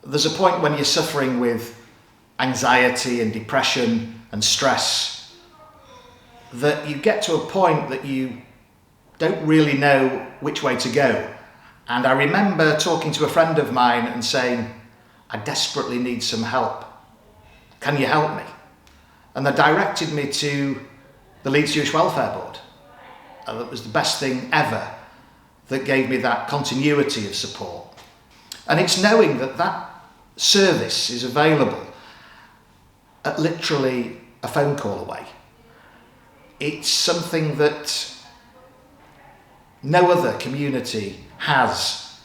There's a point when you're suffering with anxiety and depression and stress that you get to a point that you don't really know which way to go. And I remember talking to a friend of mine and saying, I desperately need some help. Can you help me? And they directed me to the Leeds Jewish Welfare Board. And it was the best thing ever that gave me that continuity of support. And it's knowing that that service is available at literally a phone call away. It's something that no other community has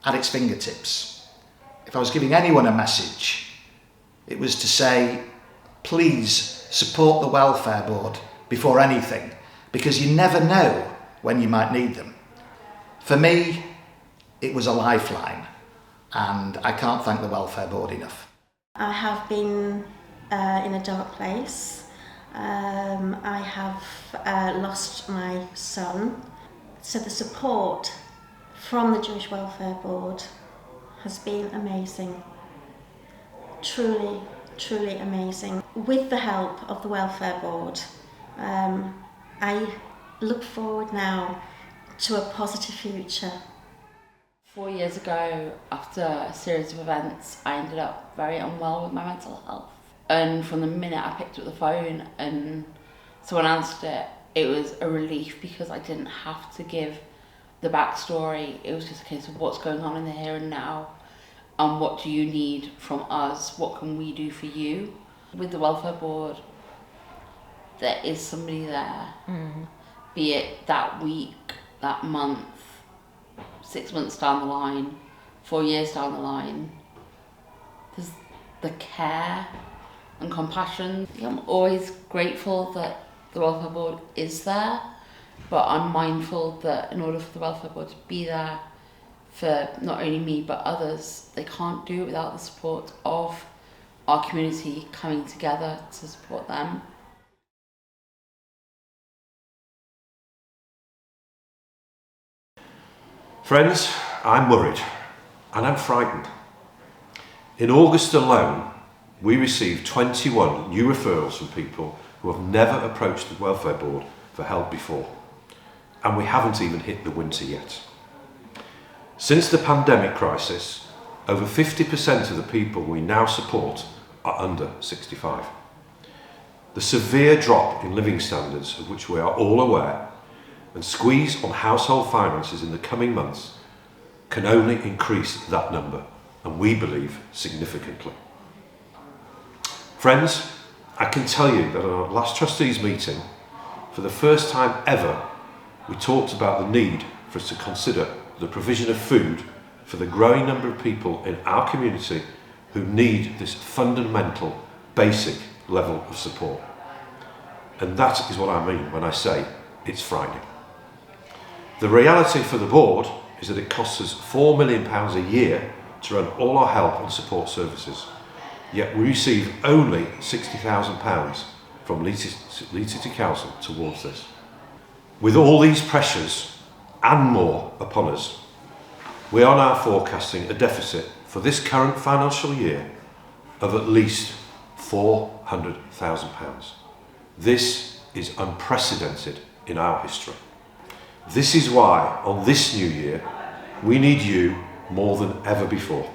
at its fingertips. If I was giving anyone a message, it was to say, please support the Welfare Board before anything, because you never know when you might need them. For me, it was a lifeline, and I can't thank the Welfare Board enough. I have been in a dark place. I have lost my son. So the support from the Jewish Welfare Board has been amazing. Truly, truly amazing. With the help of the Welfare Board, I look forward now to a positive future. 4 years ago, after a series of events, I ended up very unwell with my mental health. And from the minute I picked up the phone and someone answered it, it was a relief because I didn't have to give the backstory. It was just a case of what's going on in the here and now, and what do you need from us? What can we do for you? With the Welfare Board, there is somebody there, be it that week, that month, 6 months down the line, 4 years down the line. There's the care and compassion. I'm always grateful that the Welfare Board is there, but I'm mindful that in order for the Welfare Board to be there for not only me but others, they can't do it without the support of our community coming together to support them. Friends, I'm worried and I'm frightened. In August alone, we received 21 new referrals from people who have never approached the Welfare Board for help before. And we haven't even hit the winter yet. Since the pandemic crisis, over 50% of the people we now support are under 65. The severe drop in living standards, of which we are all aware, and squeeze on household finances in the coming months can only increase that number, and we believe significantly. Friends, I can tell you that at our last trustees meeting, for the first time ever, we talked about the need for us to consider the provision of food for the growing number of people in our community who need this fundamental, basic level of support. And that is what I mean when I say it's frightening. The reality for the board is that it costs us £4 million a year to run all our help and support services, yet we receive only £60,000 from Leeds City Council towards this. With all these pressures and more upon us, we are now forecasting a deficit for this current financial year of at least £400,000. This is unprecedented in our history. This is why, on this new year, we need you more than ever before.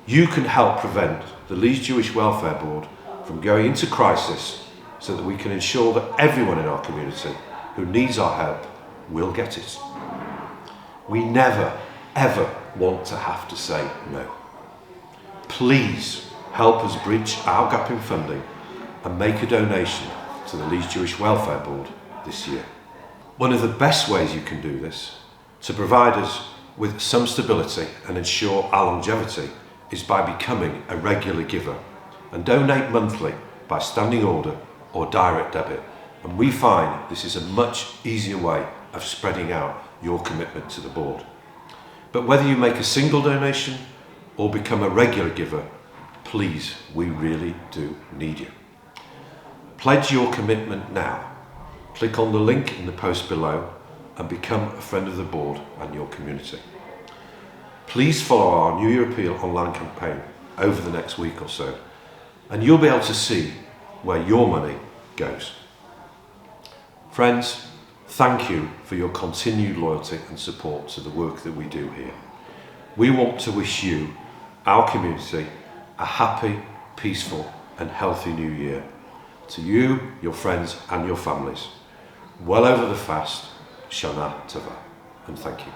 You can help prevent the Leeds Jewish Welfare Board from going into crisis so that we can ensure that everyone in our community who needs our help will get it. We never, ever want to have to say no. Please help us bridge our gap in funding and make a donation to the Leeds Jewish Welfare Board this year. One of the best ways you can do this, to provide us with some stability and ensure our longevity, is by becoming a regular giver and donate monthly by standing order or direct debit. And we find this is a much easier way of spreading out your commitment to the board. But whether you make a single donation or become a regular giver, please, we really do need you. Pledge your commitment now. Click on the link in the post below and become a friend of the board and your community. Please follow our New Year Appeal online campaign over the next week or so, and you'll be able to see where your money goes. Friends, thank you for your continued loyalty and support to the work that we do here. We want to wish you, our community, a happy, peaceful and healthy new year. To you, your friends and your families. Well over the fast, Shana Tova, and thank you.